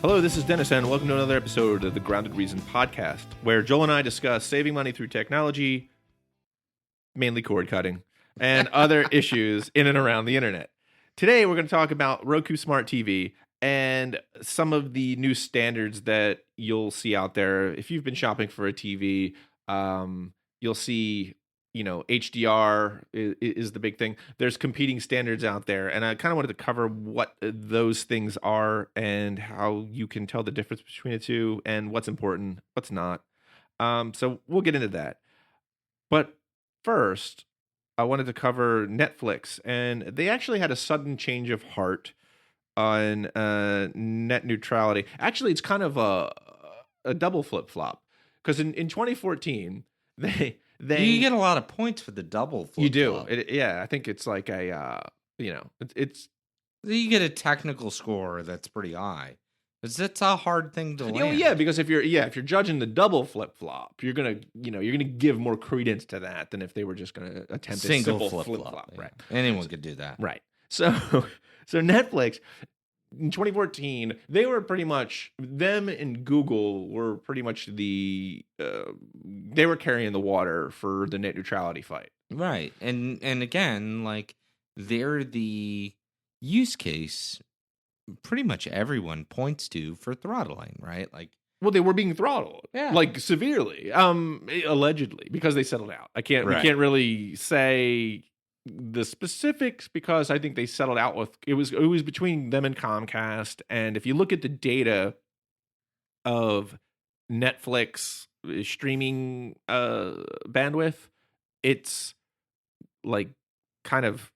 Hello, this is Dennis, and welcome to another episode of the Grounded Reason podcast, where Joel and I discuss saving money through technology, mainly cord cutting, and other issues in and around the internet. Today, we're going to talk about Roku Smart TV and some of the new standards that you'll see out there. If you've been shopping for a TV, you'll see, HDR is the big thing. There's competing standards out there, and I kind of wanted to cover what those things are and how you can tell the difference between the two and what's important, what's not. So we'll get into that. But first, I wanted to cover Netflix, and they actually had a sudden change of heart on net neutrality. Actually, it's kind of a double flip-flop, because in 2014, they you get a lot of points for the double flip-flop. You do. I think it's like it's you get a technical score that's pretty high. That's a hard thing to land. Yeah, because if you're judging the double flip-flop, you're gonna give more credence to that than if they were just gonna attempt a simple flip-flop. Right. Anyone could do that. Right. So Netflix in 2014, they were pretty much, them and Google were pretty much they were carrying the water for the net neutrality fight. Right. And again, like, they're the use case pretty much everyone points to for throttling, right? Like, well, they were being throttled, like severely, allegedly, because they settled out. We can't really say the specifics, because I think they settled out with it was between them and Comcast. And if you look at the data of Netflix streaming bandwidth, it's like kind of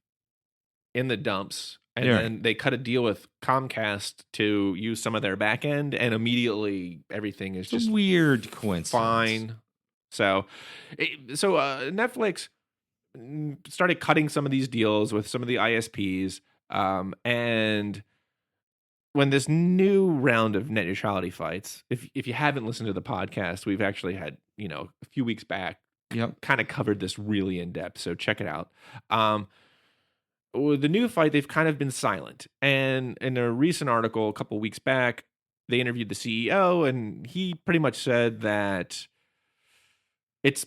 in the dumps. And then they cut a deal with Comcast to use some of their back end, and immediately everything is just weird coincidence. Fine. So Netflix started cutting some of these deals with some of the ISPs, and when this new round of net neutrality fights, if you haven't listened to the podcast, we've actually had a few weeks back, kind of covered this really in depth, so check it out. The new fight, they've kind of been silent, and in a recent article a couple weeks back, they interviewed the CEO, and he pretty much said that it's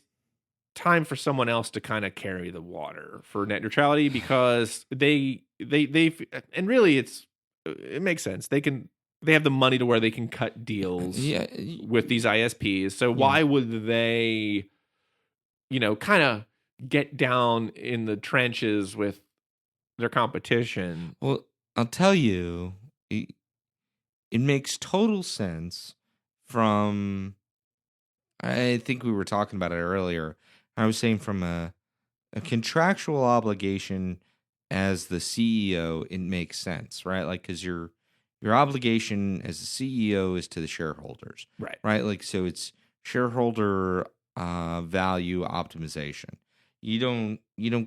time for someone else to kind of carry the water for net neutrality, because they and really it makes sense. They have the money to where they can cut deals with these ISPs. So why would they, kind of get down in the trenches with their competition? Well, I'll tell you, it makes total sense from, I think we were talking about it earlier. I was saying from a contractual obligation as the CEO, it makes sense, right? Like, because your obligation as the CEO is to the shareholders, right? Like, so it's shareholder value optimization. You don't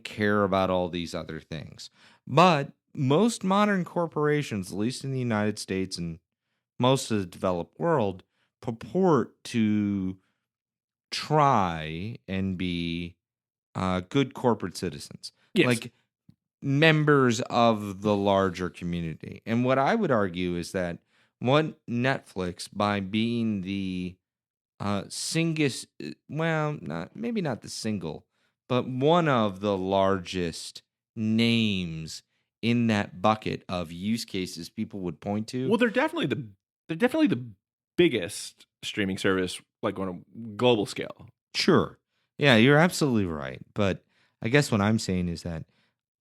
care about all these other things. But most modern corporations, at least in the United States and most of the developed world, purport to try and be good corporate citizens, like members of the larger community. And what I would argue is that what Netflix, by being the maybe not the single, but one of the largest names in that bucket of use cases people would point to. Well, they're definitely the biggest streaming service, like on a global scale. Sure. Yeah, you're absolutely right. But I guess what I'm saying is that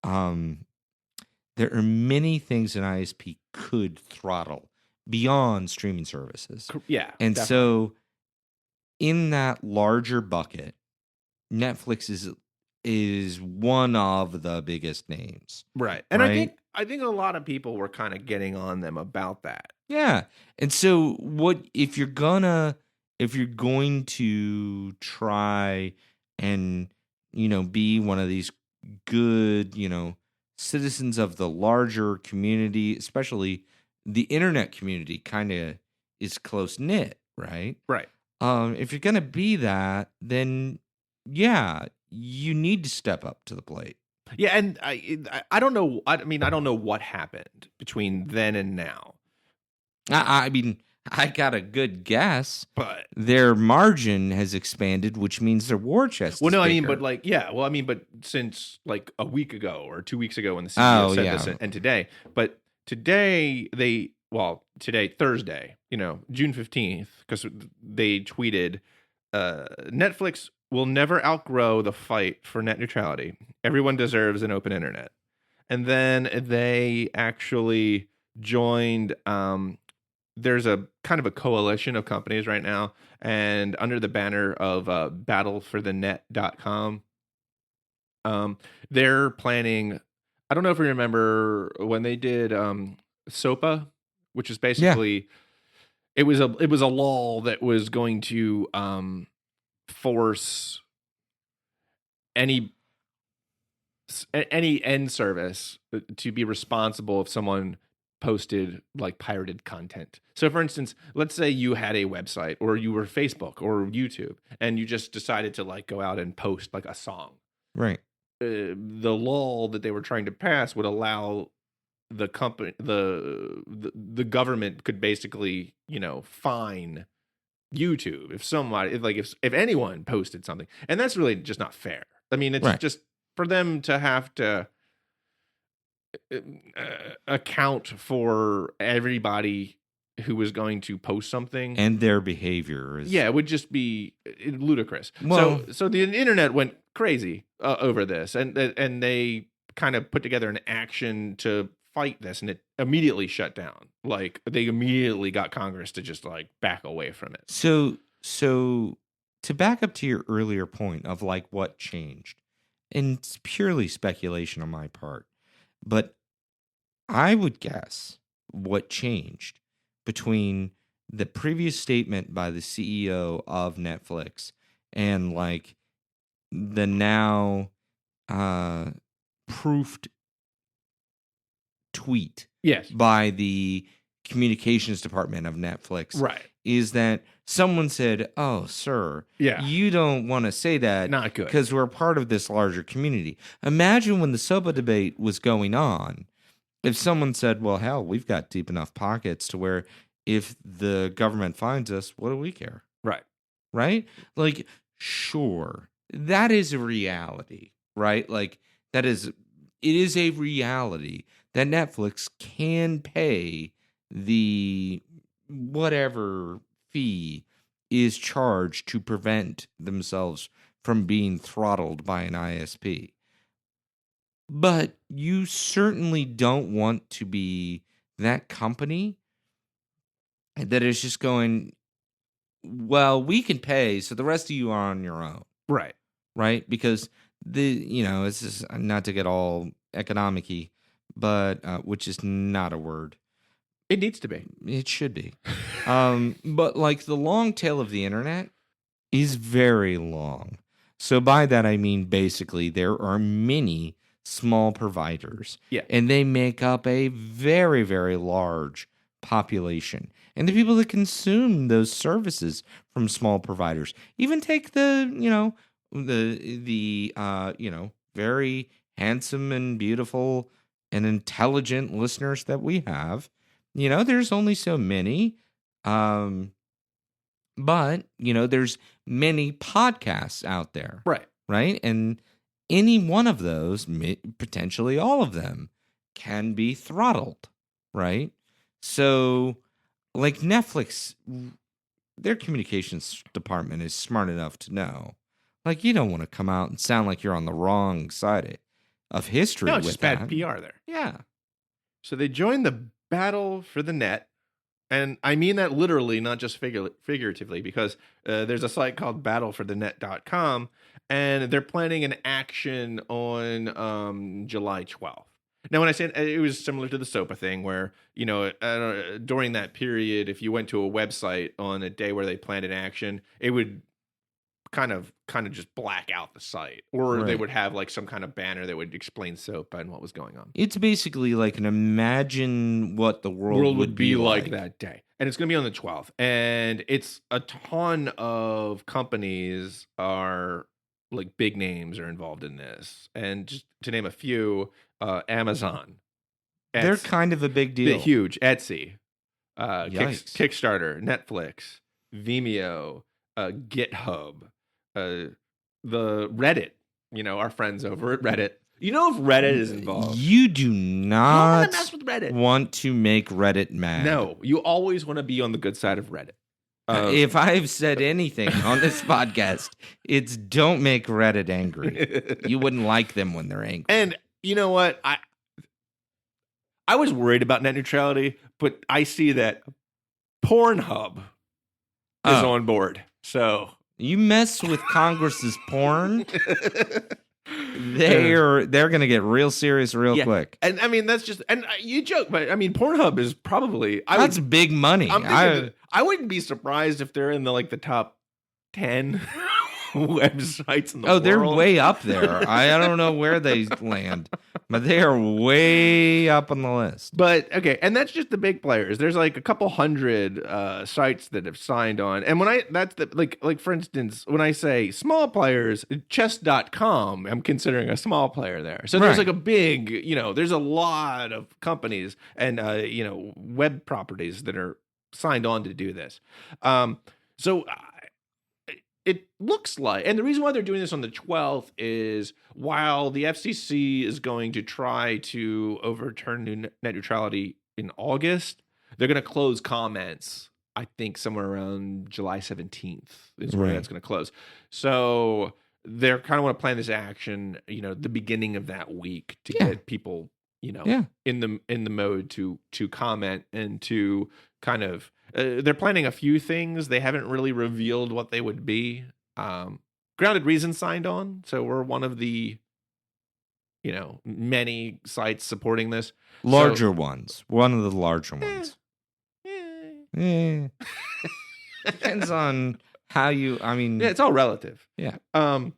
there are many things an ISP could throttle beyond streaming services. Yeah. And definitely. So in that larger bucket, Netflix is one of the biggest names. Right. And I think a lot of people were kind of getting on them about that. Yeah. And so what if you're going to try and be one of these good, citizens of the larger community, especially the internet community kind of is close knit, right? Right. If you're going to be that, then you need to step up to the plate. Yeah, and I don't know. I mean, I don't know what happened between then and now. I mean, I got a good guess. But Their margin has expanded, which means their war chest well, is no, I bigger. mean, but like, yeah, well, I mean, but since like a week ago or 2 weeks ago when the CEO Oh, said yeah. this, and today, but today today Thursday, June 15th, because they tweeted, Netflix will never outgrow the fight for net neutrality. Everyone deserves an open internet. And then they actually joined. There's a kind of a coalition of companies right now, and under the banner of battleforthenet.com, they're planning. I don't know if you remember when they did SOPA, which is basically it was a law that was going to force any end service to be responsible if someone posted like pirated content. So for instance, let's say you had a website or you were Facebook or YouTube and you just decided to like go out and post like a song. Right. The law that they were trying to pass would allow the company the government could basically, fine YouTube if anyone posted something. And that's really just not fair. I mean, it's just for them to have to account for everybody who was going to post something and their behavior is it would just be ludicrous. Well, So the internet went crazy over this, and they kind of put together an action to fight this, and it immediately shut down. Like they immediately got Congress to just like back away from it. So to back up to your earlier point of like what changed, and it's purely speculation on my part, but I would guess what changed between the previous statement by the CEO of Netflix and like the now proofed tweet Yes. by the communications department of Netflix Right. is that someone said, "Oh, sir, you don't want to say that Not good. because we're part of this larger community." Imagine when the SOPA debate was going on, if someone said, "Well, hell, we've got deep enough pockets to where if the government finds us, what do we care?" Right. Right? Like, sure, that is a reality, right? Like, it is a reality that Netflix can pay the whatever fee is charged to prevent themselves from being throttled by an ISP. But you certainly don't want to be that company that is just going, well, we can pay, so the rest of you are on your own. Right. Right? Because it's just not to get all economic-y, but which is not a word. It needs to be. It should be. But like the long tail of the internet is very long. So by that I mean basically there are many small providers. Yeah. And they make up a very, very large population. And the people that consume those services from small providers, even take the very handsome and beautiful and intelligent listeners that we have. There's only so many. But, there's many podcasts out there. Right. Right? And any one of those, potentially all of them, can be throttled. Right? So, like Netflix, their communications department is smart enough to know. Like, you don't want to come out and sound like you're on the wrong side of history. No, it's with just bad that. PR there. Yeah. So they joined the battle for the net. And I mean that literally, not just figuratively, because there's a site called battleforthenet.com, and they're planning an action on July 12th. Now, when I said it was similar to the SOPA thing, where, during that period, if you went to a website on a day where they planned an action, it would kind of just black out the site, or they would have like some kind of banner that would explain SOPA and what was going on. It's basically like an imagine what the world would be like that day. And it's going to be on the 12th. And it's a ton of companies are like big names are involved in this. And just to name a few, Amazon. They're kind of a big deal. Huge. Etsy. Yikes. Kickstarter, Netflix, Vimeo, GitHub, the Reddit. Our friends over at Reddit. If Reddit is involved, You do you don't not want to mess with Reddit. want to make Reddit mad. No, you always want to be on the good side of Reddit. If I've said anything on this podcast, it's don't make Reddit angry. You wouldn't like them when they're angry. And you know what? I was worried about net neutrality, but I see that Pornhub is on board. So you mess with Congress's porn, they're going to get real serious real quick. And I mean, that's just, and you joke, but I mean, Pornhub is probably that's big money. I wouldn't be surprised if they're in the top 10 websites in the world. They're way up there. I don't know where they land, but they are way up on the list. But okay, and that's just the big players. There's a couple hundred sites that have signed on. And when like for instance, when I say small players, chess.com, I'm considering a small player there. So there's a big, there's a lot of companies and web properties that are signed on to do this. So it looks like, and the reason why they're doing this on the 12th is while the FCC is going to try to overturn net neutrality in August, they're going to close comments, I think somewhere around July 17th is where that's going to close. So they're kind of want to plan this action, the beginning of that week to get people, in the mode to comment and to kind of, they're planning a few things. They haven't really revealed what they would be. Grounded Reason signed on, so we're one of the many sites supporting this. Larger ones. One of the larger ones. Depends on how you, it's all relative. Yeah. But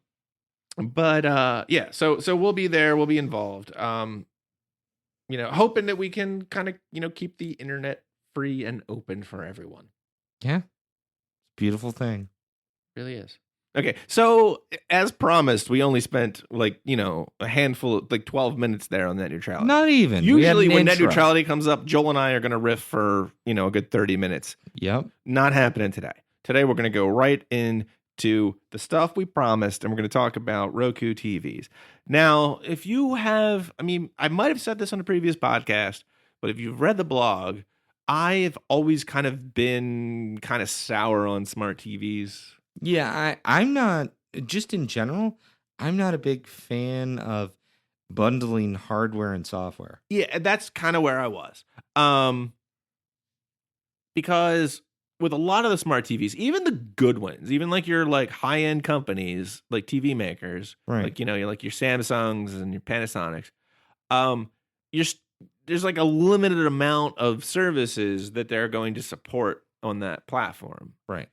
so we'll be there, we'll be involved. Hoping that we can kind of, keep the internet free and open for everyone. Yeah. Beautiful thing. It really is. Okay, so as promised, we only spent a handful of 12 minutes there on net neutrality. Not even. Usually when net neutrality comes up, Joel and I are going to riff for, a good 30 minutes. Yep. Not happening today. Today we're going to go right into the stuff we promised, and we're going to talk about Roku TVs. Now, if you have, I might have said this on a previous podcast, but if you've read the blog, I've always kind of been kind of sour on smart TVs. Yeah, I'm not, just in general, I'm not a big fan of bundling hardware and software. Yeah, that's kind of where I was. Because with a lot of the smart TVs, even the good ones, even your high-end companies, like TV makers, right. Your Samsungs and your Panasonics, there's a limited amount of services that they're going to support on that platform. Right.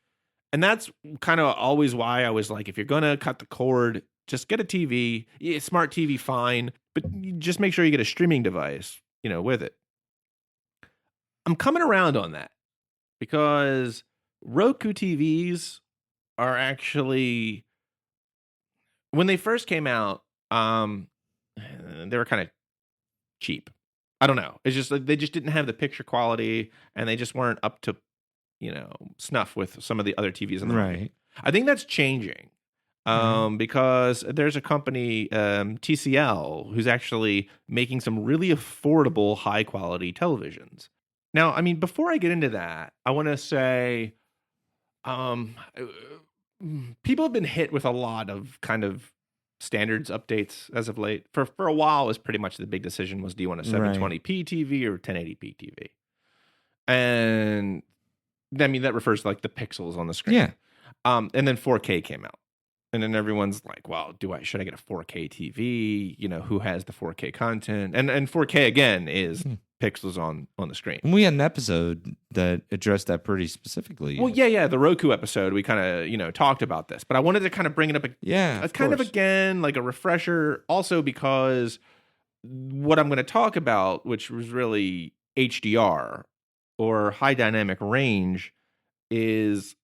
And that's kind of always why I was if you're going to cut the cord, just get a TV, smart TV, fine, but just make sure you get a streaming device, with it. I'm coming around on that because Roku TVs are actually, when they first came out, they were kind of cheap. I don't know. It's just they just didn't have the picture quality and they just weren't up to snuff with some of the other TVs in the market. Right. I think that's changing because there's a company, TCL, who's actually making some really affordable, high quality televisions. Now, before I get into that, I want to say people have been hit with a lot of kind of standards updates as of late. For a while, it was pretty much the big decision was, do you want a 720p TV or 1080p TV? And that refers to the pixels on the screen. Yeah. And then 4K came out. And then everyone's like, well, should I get a 4K TV? Who has the 4K content? And 4K again is pixels on the screen. And we had an episode that addressed that pretty specifically. Well, yeah, the Roku episode, we kind of, talked about this, but I wanted to kind of bring it up kind of again, like a refresher, also because what I'm going to talk about, which was really HDR or high dynamic range, is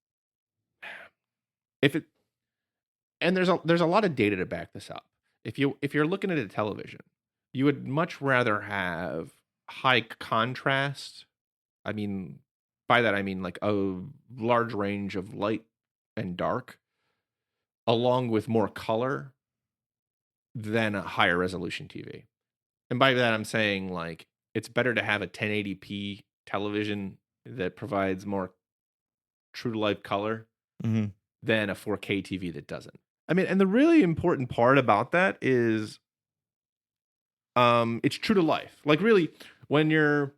and there's a lot of data to back this up. If you're looking at a television, you would much rather have high contrast. by that I mean like a large range of light and dark, along with more color than a higher resolution TV. And by that I'm saying like it's better to have a 1080p television that provides more true to life color Mm-hmm. than a 4K TV that doesn't. I mean, and the really important part about that is it's true to life. Like really when you're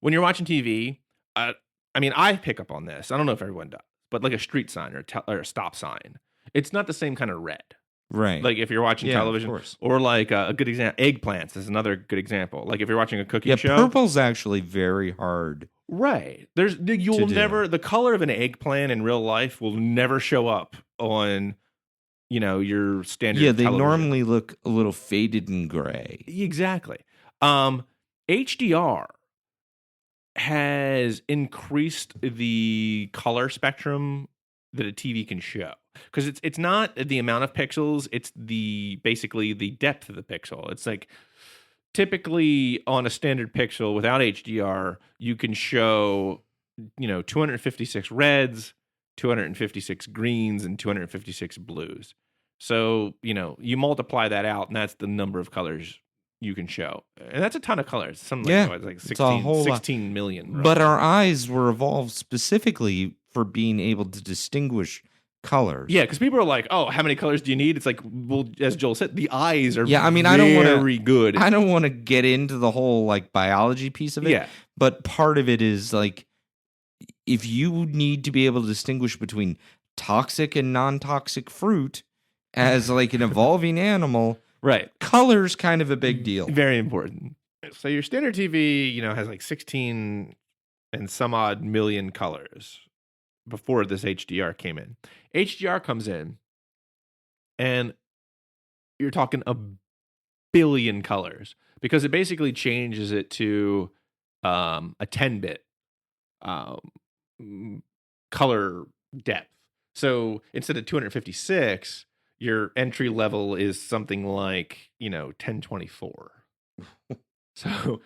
watching TV, I mean, I pick up on this. I don't know if everyone does, but like a street sign or a stop sign, it's not the same kind of red. Right. Like if you're watching television, of course. or like a good example, eggplants is another good example. Like if you're watching a cooking show, purple's actually very hard. Right. The color of an eggplant in real life will never show up on, your standard. Yeah, they television. normally look a little faded and gray. Exactly. HDR has increased the color spectrum that a TV can show, because it's not the amount of pixels, it's basically the depth of the pixel. It's like typically on a standard pixel without HDR, you can show 256 reds, 256 greens, and 256 blues. So you multiply that out, and that's the number of colors you can show, and that's a ton of colors. Something like 16 million. Roughly. But our eyes were evolved specifically for being able to distinguish colors. Yeah, because people are like, "Oh, how many colors do you need?" It's like, well, as Joel said, the eyes are very good. I don't want to get into the whole like biology piece of it. Yeah, but part of it is like, if you need to be able to distinguish between toxic and non-toxic fruit as like an evolving animal. Right. Color's kind of a big deal. Very important. So your standard TV, has like 16 and some odd million colors before this HDR came in. HDR comes in and you're talking a billion colors, because it basically changes it to a 10-bit color depth. So instead of 256, your entry level is something like, 1024. So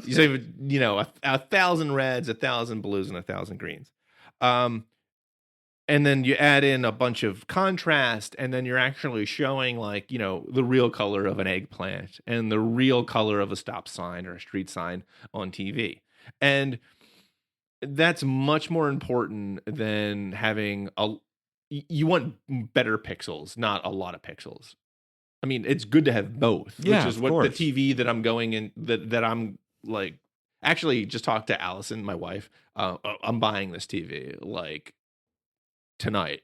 you say, 1,000 reds, 1,000 blues, and 1,000 greens. And then you add in a bunch of contrast, and then you're actually showing like, the real color of an eggplant and the real color of a stop sign or a street sign on TV. And that's much more important than having you want better pixels, not a lot of pixels. I mean, it's good to have both, which is what the TV that I'm going in, that I'm like, actually just talked to Allison, my wife. I'm buying this TV like tonight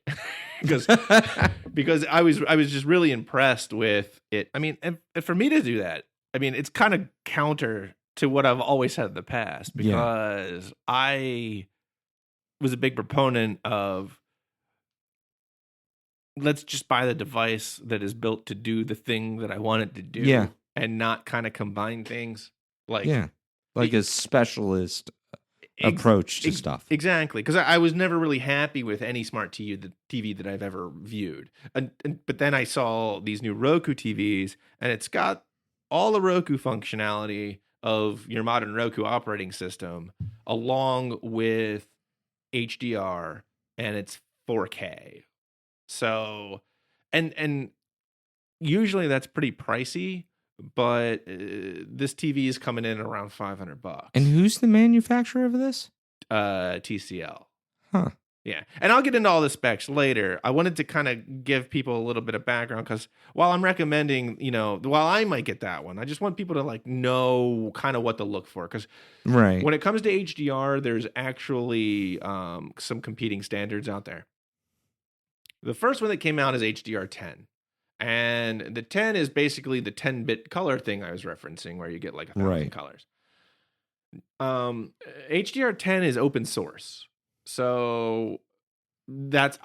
because I was just really impressed with it. I mean, and for me to do that, I mean, it's kind of counter to what I've always had in the past, because I was a big proponent of, let's just buy the device that is built to do the thing that I want it to do, and not kind of combine things like a specialist approach to stuff. Exactly, because I was never really happy with any smart TV that I've ever viewed, but then I saw these new Roku TVs, and it's got all the Roku functionality of your modern Roku operating system, along with HDR, and it's 4K. So, and usually that's pretty pricey, but this TV is coming in around $500. And who's the manufacturer of this? TCL. Huh. Yeah. And I'll get into all the specs later. I wanted to kind of give people a little bit of background, because while I'm recommending, while I might get that one, I just want people to like know kind of what to look for. Because when it comes to HDR, there's actually some competing standards out there. The first one that came out is HDR 10. And the 10 is basically the 10-bit color thing I was referencing, where you get like 1,000 colors. HDR 10 is open source. So that's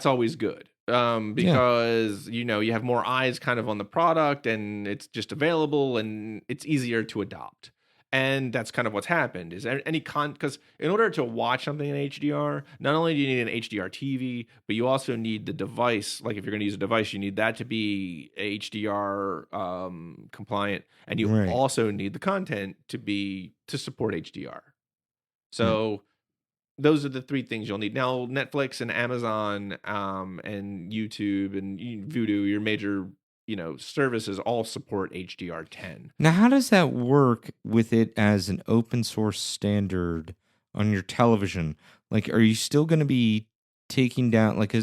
always good. Because, you have more eyes kind of on the product, and it's just available, and it's easier to adopt. And that's kind of what's happened. Is because in order to watch something in HDR, not only do you need an HDR TV, but you also need the device. Like if you're going to use a device, you need that to be HDR compliant, and you also need the content to support HDR. So those are the three things you'll need. Now, Netflix and Amazon and YouTube and Vudu, your major services all support HDR10. Now, how does that work with it as an open source standard on your television? Like, are you still going to be taking down, like,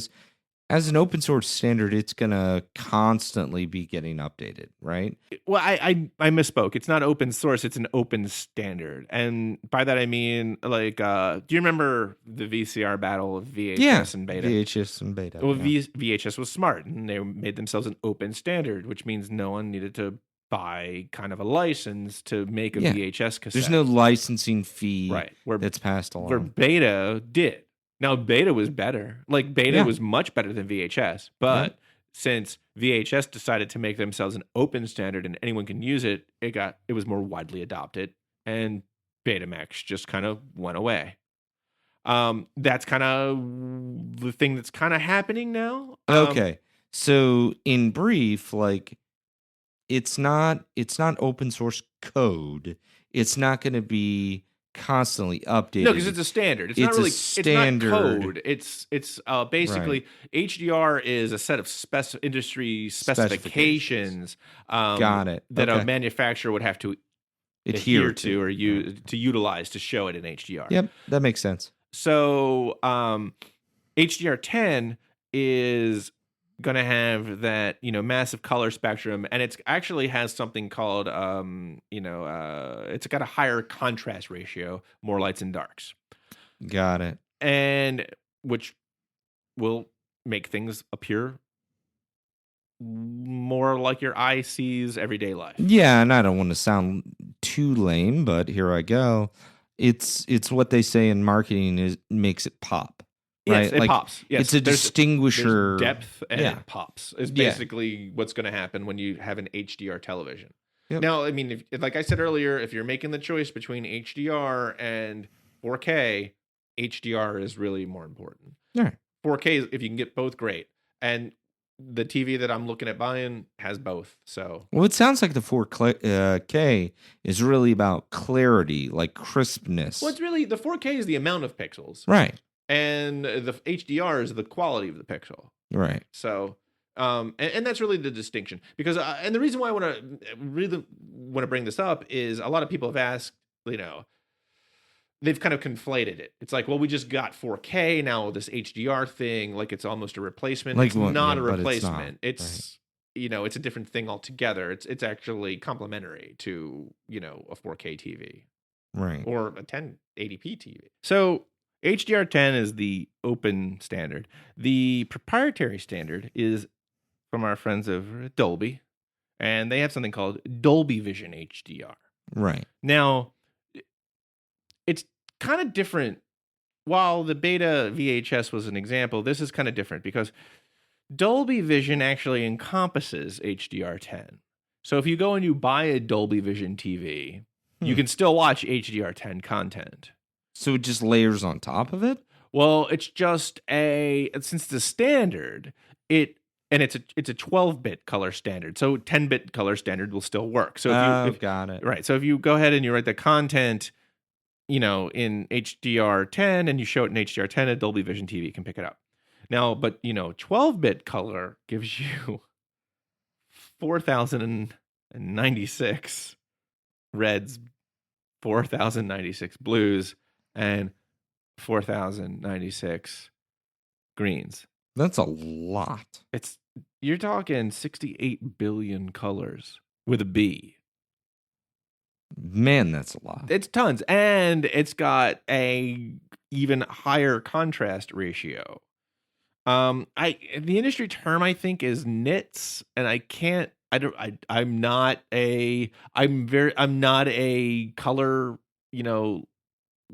as an open source standard, it's going to constantly be getting updated, right? Well, I misspoke. It's not open source. It's an open standard. And by that, I mean, like, do you remember the VCR battle of VHS and beta? VHS and beta. Well, VHS was smart, and they made themselves an open standard, which means no one needed to buy kind of a license to make a VHS cassette. There's no licensing fee that's passed along. Where beta did. Now, beta was better. Like, beta was much better than VHS. But since VHS decided to make themselves an open standard and anyone can use it, it was more widely adopted. And Betamax just kind of went away. That's kind of the thing that's kind of happening now. Okay. So, in brief, like, it's not open source code. It's not going to be constantly updated. No, because it's a standard. It's not really standard. It's not code. It's basically HDR is a set of industry specifications. Got it. That a manufacturer would have to adhere to or to utilize to show it in HDR. Yep, that makes sense. So HDR10 is going to have that massive color spectrum, and it's actually has something called it's got a higher contrast ratio, more lights and darks. Got it. And which will make things appear more like your eye sees everyday life. Yeah, and I don't want to sound too lame, but here I go. It's what they say in marketing makes it pop. Right? Yes, it pops. Yes, it's a distinguisher. There's depth and it pops. Is basically what's going to happen when you have an HDR television. Yep. Now, I mean, if, like I said earlier, if you're making the choice between HDR and 4K, HDR is really more important. All right. 4K, if you can get both, great. And the TV that I'm looking at buying has both. So, well, it sounds like the 4K is really about clarity, like crispness. Well, it's really the 4K is the amount of pixels, right? And the HDR is the quality of the pixel. Right. So, and that's really the distinction. Because, and the reason why I really want to bring this up is a lot of people have asked, they've kind of conflated it. It's like, well, we just got 4K now, this HDR thing, like it's almost a replacement. Like, it's not a replacement. It's it's a different thing altogether. It's actually complementary to, a 4K TV. Right. Or a 1080p TV. So, HDR10 is the open standard. The proprietary standard is from our friends of Dolby, and they have something called Dolby Vision HDR. Right. Now, it's kind of different. While the beta VHS was an example, this is kind of different because Dolby Vision actually encompasses HDR10. So if you go and you buy a Dolby Vision TV, you can still watch HDR10 content. So it just layers on top of it? Well, it's just since the standard, it's a 12-bit color standard. So 10-bit color standard will still work. So if got it. Right. So if you go ahead and you write the content, in HDR10 and you show it in HDR10, a Dolby Vision TV can pick it up. Now, but 12-bit color gives you 4,096 reds, 4,096 blues, and 4,096 greens. That's a lot. You're talking 68 billion colors with a B. Man, that's a lot. It's tons, and it's got a even higher contrast ratio. The industry term I think is nits, and I'm not a color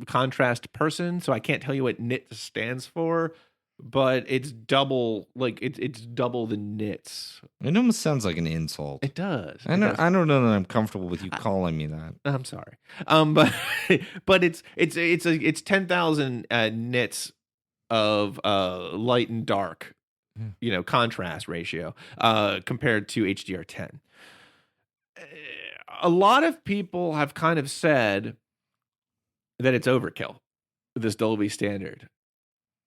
contrast person, so I can't tell you what nit stands for, but it's double it's double the nits. It almost sounds like an insult. It does. I don't know that I'm comfortable with you calling me that. I'm sorry. But it's 10,000 nits of light and dark contrast ratio compared to HDR10. A lot of people have kind of said that it's overkill. this Dolby standard.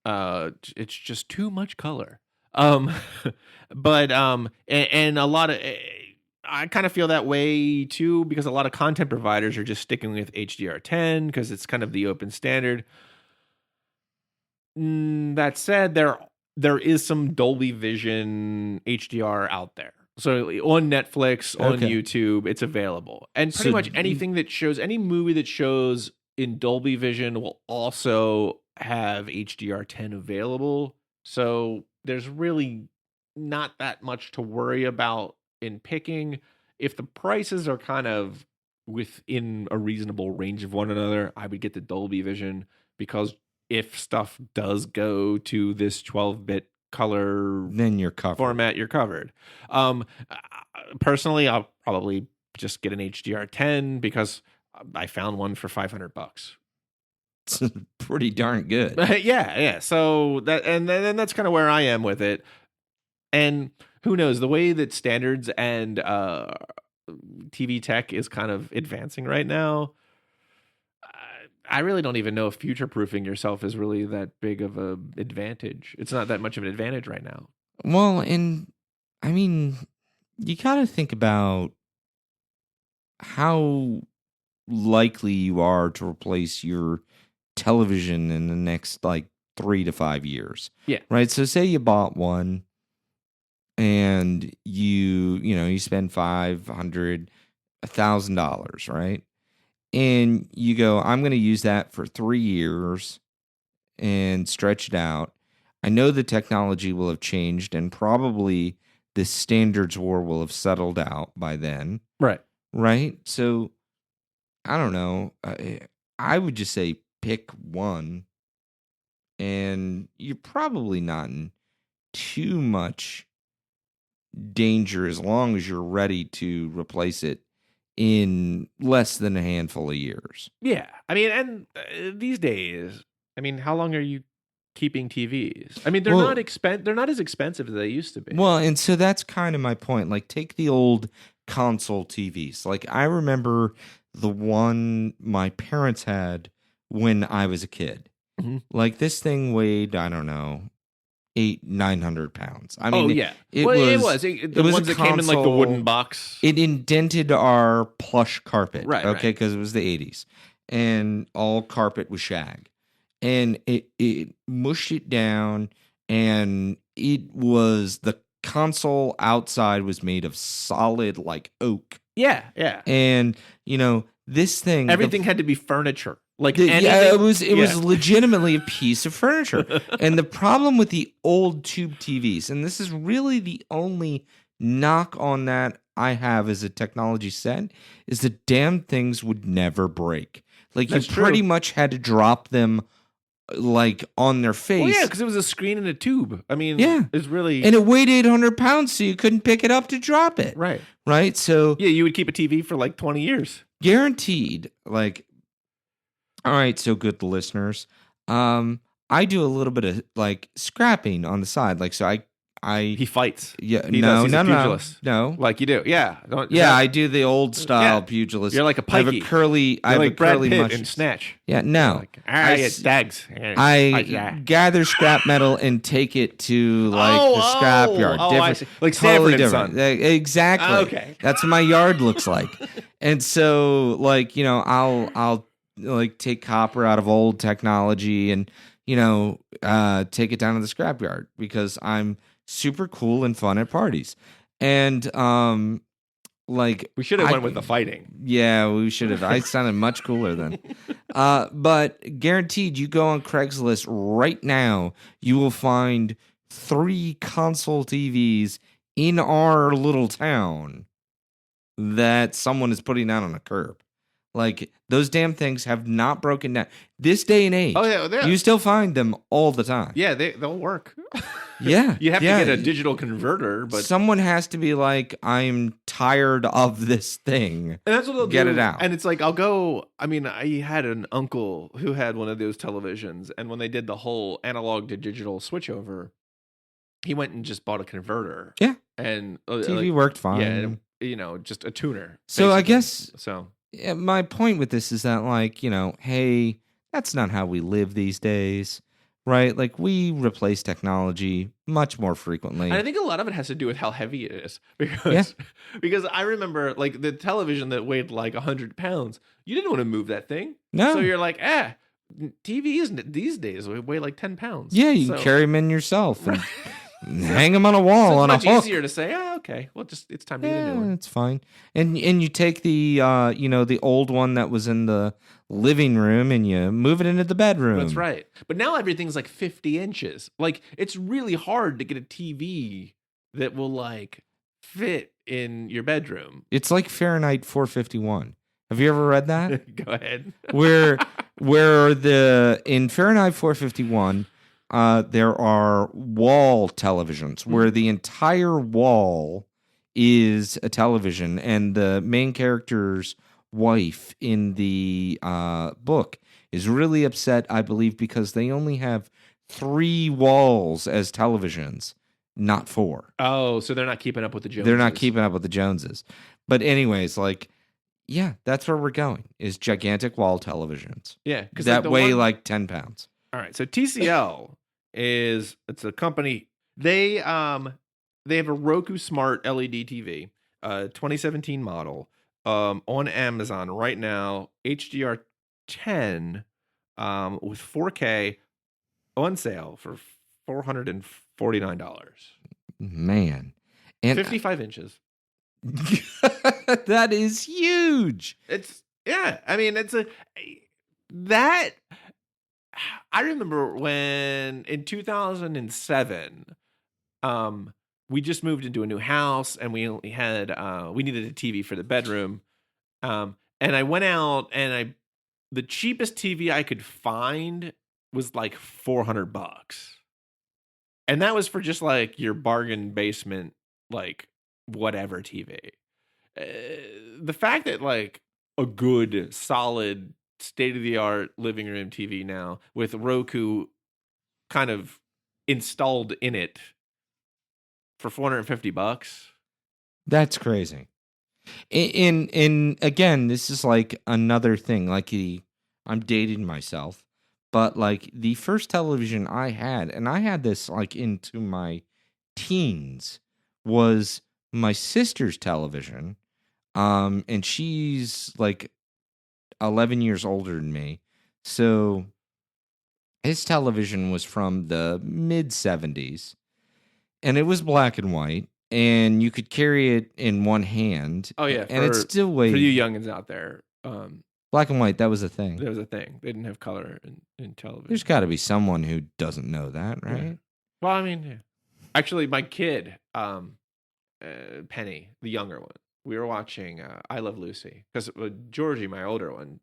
It's just too much color. Um, but and a lot of I kind of feel that way too because a lot of content providers are just sticking with HDR10 because it's kind of the open standard. That said, there is some Dolby Vision HDR out there. So on Netflix, on YouTube, it's available. And pretty much anything that shows, any movie that shows in Dolby Vision will also have HDR10 available. So there's really not that much to worry about in picking. If the prices are kind of within a reasonable range of one another, I would get the Dolby Vision because if stuff does go to this 12-bit color then you're covered. Format, you're covered. Personally, I'll probably just get an HDR10 because I found one for $500. It's pretty darn good. Yeah. So then that's kind of where I am with it. And who knows, the way that standards and TV tech is kind of advancing right now, I really don't even know if future-proofing yourself is really that big of an advantage. It's not that much of an advantage right now. Well, and I mean, you got to think about how likely you are to replace your television in the next 3 to 5 years. Yeah. Right. So say you bought one and you spend $500, $1,000, right? And you go, I'm going to use that for 3 years and stretch it out. I know the technology will have changed and probably the standards war will have settled out by then. Right. Right? So, I don't know. I would just say pick one and you're probably not in too much danger as long as you're ready to replace it in less than a handful of years. Yeah. I mean, and these days, I mean, how long are you keeping TVs? I mean, they're not as expensive as they used to be. Well, and so that's kind of my point. Take the old console TVs. I remember the one my parents had when I was a kid. Mm-hmm. This thing weighed, I don't know, 900 pounds. I mean, it was the ones that came in the wooden box. It indented our plush carpet, right? Okay, because it was the 80s, and all carpet was shag, and it mushed it down, and it was the console outside was made of solid oak. Yeah. And this thing, everything had to be furniture. It was legitimately a piece of furniture. And the problem with the old tube TVs, and this is really the only knock on that I have as a technology set, is the damn things would never break. That's you pretty much had to drop them on their face. Well, yeah, because it was a screen and a tube. I mean, it's really... And it weighed 800 pounds, so you couldn't pick it up to drop it. Right. Right? So... Yeah, you would keep a TV for 20 years. Guaranteed. All right, so good listeners. I do a little bit of scrapping on the side. He fights. Yeah, He's no. Like you do. Yeah. I do the old style pugilist. You're like a pikey. I have a curly. I have a Brad curly Pitt mustache. in Snatch. Yeah, no. Dags. I gather scrap metal and take it to the scrap yard. I see. Totally Sanford different. Son. Exactly. Okay. That's what my yard looks like. And so I'll take copper out of old technology and take it down to the scrapyard because I'm super cool and fun at parties. And we should have went with the fighting. Yeah, we should have. I sounded much cooler then. But guaranteed, you go on Craigslist right now, you will find 3 console TVs in our little town that someone is putting out on a curb. Those damn things have not broken down. This day and age, you still find them all the time. Yeah, they'll work. Yeah. You have to get a digital converter, but someone has to be I'm tired of this thing. And that's what they'll get do. It out. And it's I'll go. I mean, I had an uncle who had one of those televisions, and when they did the whole analog to digital switchover, he went and just bought a converter. Yeah. And TV worked fine. Yeah, just a tuner. So basically. I guess so. My point with this is that, hey, That's not how we live these days, right? Like, we replace technology much more frequently. And I think a lot of it has to do with how heavy it is, because I remember like the television that weighed like 100 pounds. You didn't want to move that thing, No. So you're like, TVs these days weigh like 10 pounds. Yeah, you can carry them in yourself and hang them on a wall on a hook. It's much easier to say, okay, well, it's time to get a new one. It's fine. And you take the the old one that was in the living room and you move it into the bedroom. That's right. But now everything's like 50 inches. Like, it's really hard to get a TV that will like fit in your bedroom. It's like Fahrenheit 451. Have you ever read that? Go ahead. where in Fahrenheit 451, there are wall televisions where the entire wall is a television, and the main character's wife in the book is really upset, I believe, because they only have 3 walls as televisions, not 4. Oh, so they're not keeping up with the Joneses. They're not keeping up with the Joneses. But anyways, like, yeah, that's where we're going, is gigantic wall televisions. Yeah. That weigh like 10 pounds. All right. So TCL it's a company. They have a Roku Smart LED TV, 2017 model, on Amazon right now, HDR 10, with 4K on sale for $449. Man. And 55 inches. that is huge. I mean, I remember when in 2007, we just moved into a new house and we only had, we needed a TV for the bedroom. And I went out and the cheapest TV I could find was like $400. And that was for just like your bargain basement, like whatever TV. The fact that like a good, solid, state-of-the-art living room TV now with Roku kind of installed in it for $450. That's crazy. And again, this is like another thing. Like, I'm dating myself, but like the first television I had, and I had this like into my teens, was my sister's television. And she's like 11 years older than me. So his television was from the mid 70s, and it was black and white, and you could carry it in one hand. Oh yeah. And it still weighed. For you youngins out there, black and white, that was a thing. That was a thing. They didn't have color in television. There's got to be someone who doesn't know that, right? Yeah. Well, I mean, yeah. Actually, my kid, Penny, the younger one, we were watching I Love Lucy, because Georgie, my older one,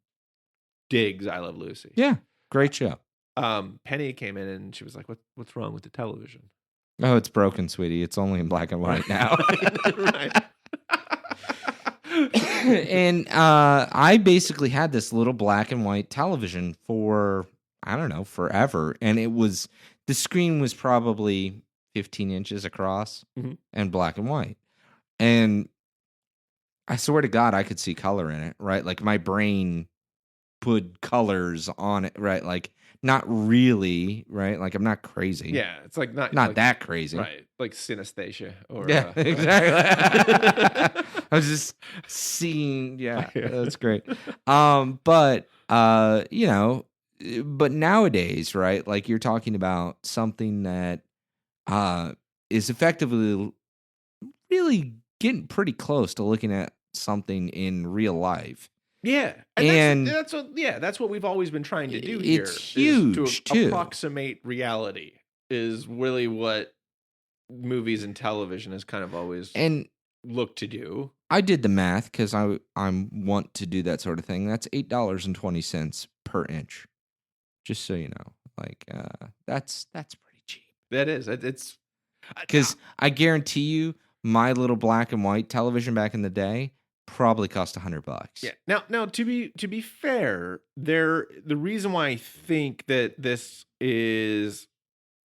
digs I Love Lucy. Yeah, great show. Penny came in and she was like, "What's wrong with the television?" Oh, it's broken, sweetie. It's only in black and white now. Right. And I basically had this little black and white television for, I don't know, forever. And the screen was probably 15 inches across and black and white. And I swear to God, I could see color in it, right? Like, my brain put colors on it, right? Like, not really, right? Like, I'm not crazy. Yeah, it's like not like, that crazy. Right, like synesthesia. Or, yeah, exactly. I was just seeing, that's great. But nowadays, right? Like, you're talking about something that is effectively really getting pretty close to looking at something in real life. Yeah, and that's what we've always been trying to do here. It's huge to approximate reality is really what movies and television has kind of always looked to do. I did the math because I want to do that sort of thing. That's $8.20 per inch. Just so you know, like that's pretty cheap. That is. It's because I guarantee you, my little black and white television back in the day probably cost $100. Yeah. Now to be fair, the reason why I think that this is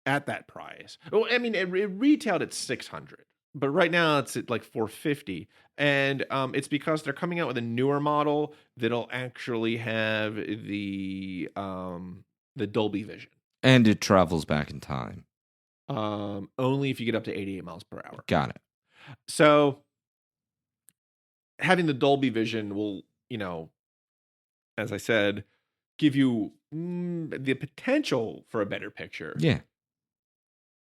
at that price. Well, I mean, it retailed at $600. but right now it's at like 450, and it's because they're coming out with a newer model that'll actually have the Dolby Vision. And it travels back in time. Only if you get up to 88 miles per hour. Got it. So having the Dolby Vision will, as I said, give you the potential for a better picture. Yeah.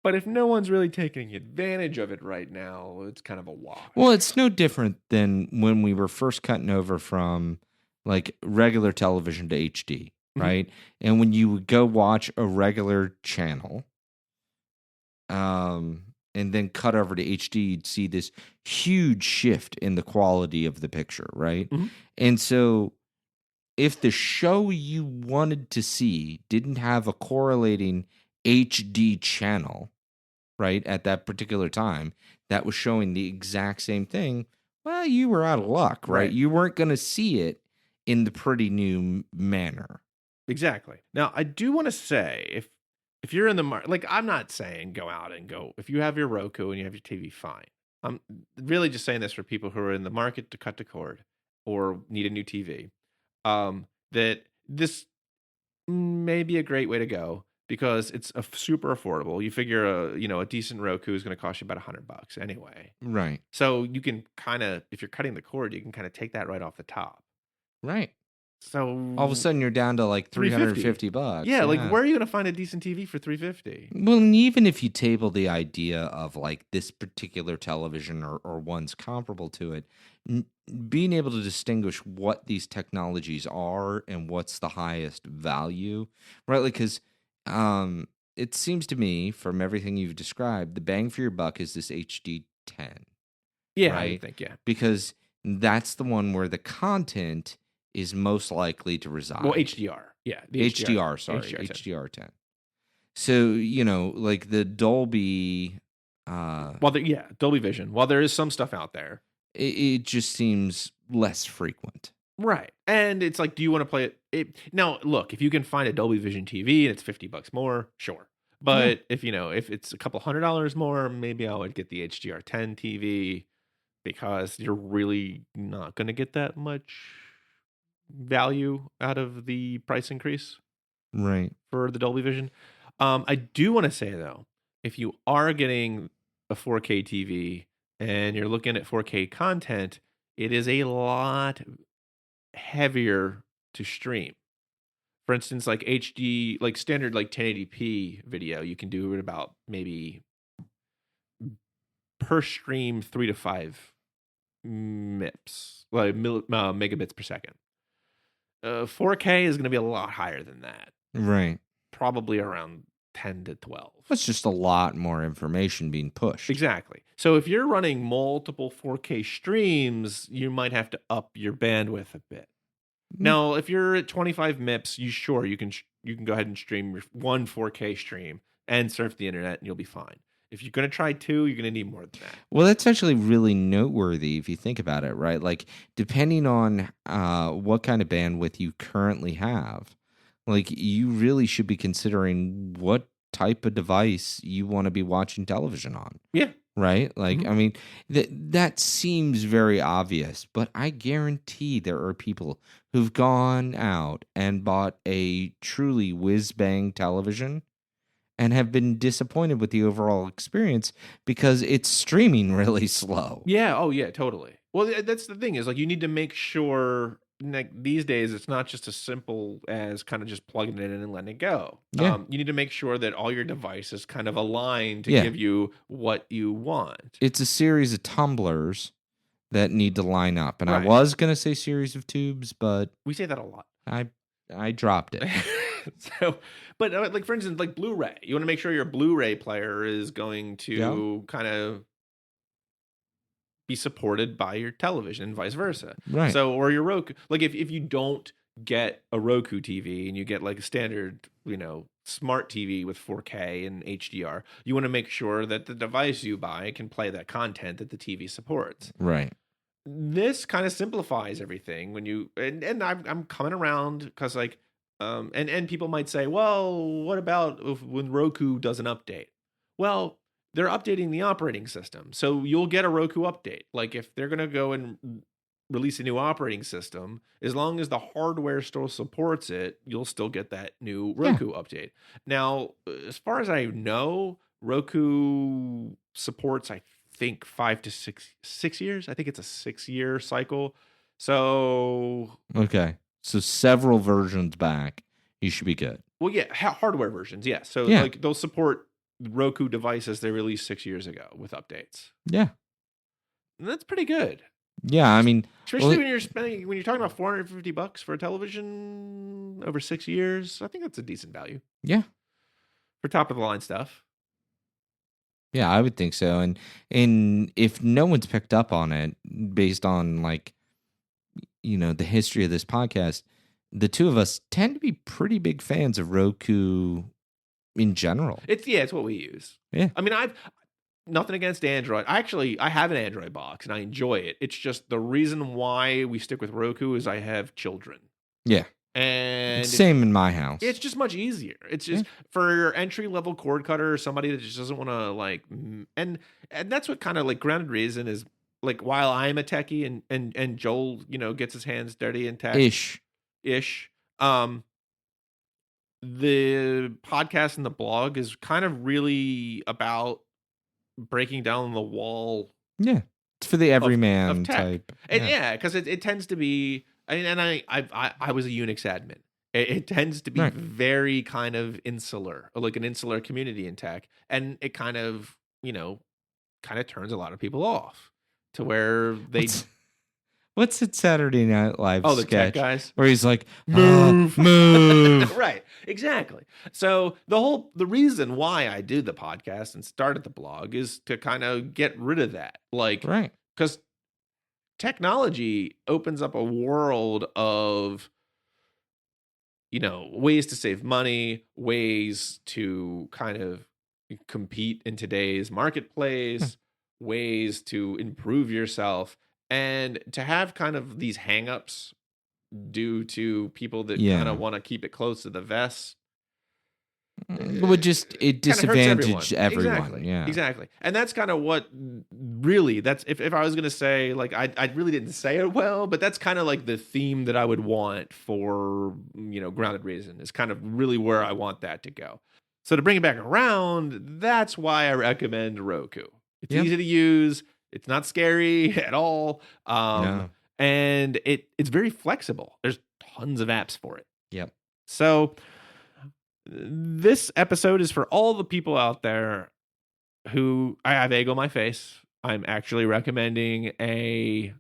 But if no one's really taking advantage of it right now, it's kind of a wash. Well, it's no different than when we were first cutting over from like regular television to HD, right? And when you would go watch a regular channel, and then cut over to HD, you'd see this huge shift in the quality of the picture, right? And so if the show you wanted to see didn't have a correlating HD channel, right, at that particular time, that was showing the exact same thing, well, you were out of luck, right? You weren't going to see it in the pretty new manner. Exactly. Now, I do want to say, if you're in the market, like, I'm not saying go out and go, if you have your Roku and you have your TV, fine. I'm really just saying this for people who are in the market to cut the cord or need a new TV, that this may be a great way to go because it's super affordable. You figure a decent Roku is going to cost you about $100 anyway. Right. So you can kind of, if you're cutting the cord, you can kind of take that right off the top. Right. So all of a sudden you're down to like $350. Yeah, like where are you going to find a decent TV for $350? Well, and even if you table the idea of like this particular television or ones comparable to it, being able to distinguish what these technologies are and what's the highest value, right? Like, because it seems to me from everything you've described, the bang for your buck is this HD 10. Yeah, right? I think, yeah. Because that's the one where the content is most likely to reside. Well, HDR. Yeah. The HDR 10. So, like the Dolby... Dolby Vision. While there is some stuff out there. It just seems less frequent. Right. And it's like, do you want to play it? Now, look, if you can find a Dolby Vision TV and it's $50 more, sure. But if it's a couple $100 more, maybe I would get the HDR 10 TV because you're really not going to get that much value out of the price increase, right, for the Dolby Vision. I do want to say though, if you are getting a 4K TV and you're looking at 4K content, it is a lot heavier to stream. For instance, like HD, like standard, like 1080p video, you can do it about maybe per stream 3 to 5 MIPS, like megabits per second. 4K is going to be a lot higher than that. Right. Probably around 10 to 12. That's just a lot more information being pushed. Exactly. So if you're running multiple 4K streams, you might have to up your bandwidth a bit. Now, if you're at 25 MIPS, you can go ahead and stream your one 4K stream and surf the internet, and you'll be fine. If you're going to try 2, you're going to need more than that. Well, that's actually really noteworthy if you think about it, right? Like, depending on what kind of bandwidth you currently have, like, you really should be considering what type of device you want to be watching television on. Yeah. Right? Like, I mean, that seems very obvious, but I guarantee there are people who've gone out and bought a truly whiz-bang television and have been disappointed with the overall experience because it's streaming really slow. Yeah. Oh, yeah, totally. Well, that's the thing is, like, you need to make sure, like, these days it's not just as simple as kind of just plugging it in and letting it go. Yeah. You need to make sure that all your devices kind of align to give you what you want. It's a series of tumblers that need to line up. And Right. I was going to say series of tubes, but We say that a lot. I dropped it. So, but like, for instance, like Blu-ray, you want to make sure your Blu-ray player is going to kind of be supported by your television and vice versa. Right. So, or your Roku, like if you don't get a Roku TV and you get like a standard, smart TV with 4K and HDR, you want to make sure that the device you buy can play that content that the TV supports. Right. This kind of simplifies everything when you, and I'm coming around because like, and people might say, well, what about when Roku does an update? Well, they're updating the operating system. So you'll get a Roku update. Like if they're going to go and release a new operating system, as long as the hardware still supports it, you'll still get that new Roku update. Now, as far as I know, Roku supports, I think, 5 to 6 years. I think it's a 6-year cycle. So okay, so several versions back, you should be good. well, yeah, hardware versions, yeah. So like they'll support Roku devices they released 6 years ago with updates. Yeah, And that's pretty good. yeah. I mean, Especially when you're talking about $450 for a television over 6 years, I think that's a decent value. Yeah, For top of the line stuff. yeah, I would think so. And if no one's picked up on it, based on like, the history of this podcast, the two of us tend to be pretty big fans of Roku in general. It's what we use. Yeah. I mean, I've nothing against Android. I have an Android box and I enjoy it. It's just the reason why we stick with Roku is I have children. Yeah. And same in my house. It's just much easier. It's just for your entry level cord cutter, somebody that just doesn't want to like, and that's what kind of like Grounded Reason is like. While I'm a techie and Joel, gets his hands dirty in tech ish. The podcast and the blog is kind of really about breaking down the wall. Yeah, it's for the everyman of type. And because it tends to be. I was a Unix admin. It tends to be very kind of insular, or like an insular community in tech, and it kind of turns a lot of people off to where they. What's it Saturday Night Live? Oh, the sketch tech guys, where he's like, move. Right, exactly. So the reason why I did the podcast and started the blog is to kind of get rid of that, like, because technology opens up a world of, ways to save money, ways to kind of compete in today's marketplace, ways to improve yourself, and to have kind of these hangups due to people that kind of want to keep it close to the vest. It would just disadvantage everyone. Exactly. And that's kind of what really, that's if I was going to say, like, I really didn't say it well, but that's kind of like the theme that I would want for, Grounded Reason is kind of really where I want that to go. So to bring it back around, that's why I recommend Roku. It's easy to use. It's not scary at all. And it's very flexible. There's tons of apps for it. Yep. So this episode is for all the people out there who I have egg on my face. I'm actually recommending a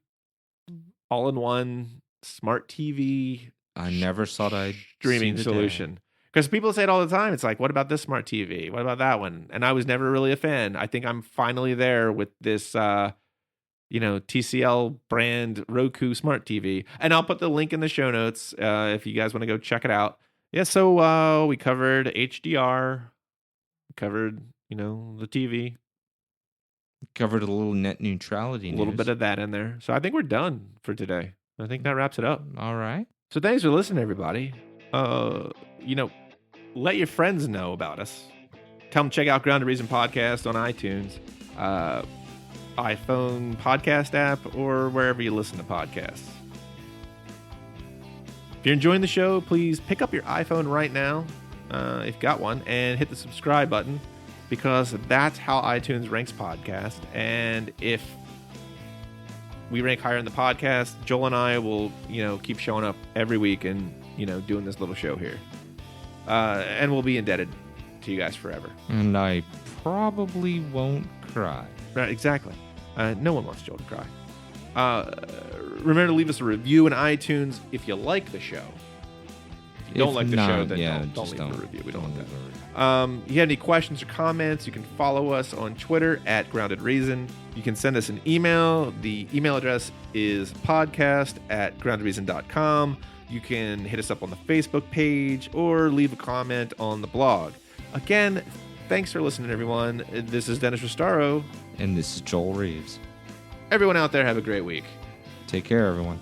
all-in-one smart TV. I never thought I'd streaming solution. Because people say it all the time. It's like, what about this smart TV? What about that one? And I was never really a fan. I think I'm finally there with this, TCL brand Roku Smart TV. And I'll put the link in the show notes if you guys want to go check it out. Yeah, so we covered HDR, covered, the TV. Covered a little net neutrality news. A little bit of that in there. So I think we're done for today. I think that wraps it up. All right. So thanks for listening, everybody. Let your friends know about us. Tell them to check out Grounded Reason Podcast on iTunes, iPhone podcast app, or wherever you listen to podcasts. If you're enjoying the show, please pick up your iPhone right now, if you've got one, and hit the subscribe button, because that's how iTunes ranks podcasts. And if we rank higher in the podcast, Joel and I will, keep showing up every week and, doing this little show here. And we'll be indebted to you guys forever. And I probably won't cry. Right, exactly. No one wants Joel to cry. Remember to leave us a review in iTunes if you like the show. If you don't like the show, then don't leave a review. We don't want that. If you have any questions or comments, you can follow us on Twitter at Grounded Reason. You can send us an email. The email address is podcast@groundedreason.com. You can hit us up on the Facebook page or leave a comment on the blog. Again, thanks for listening, everyone. This is Dennis Restaro. And this is Joel Reeves. Everyone out there, have a great week. Take care, everyone.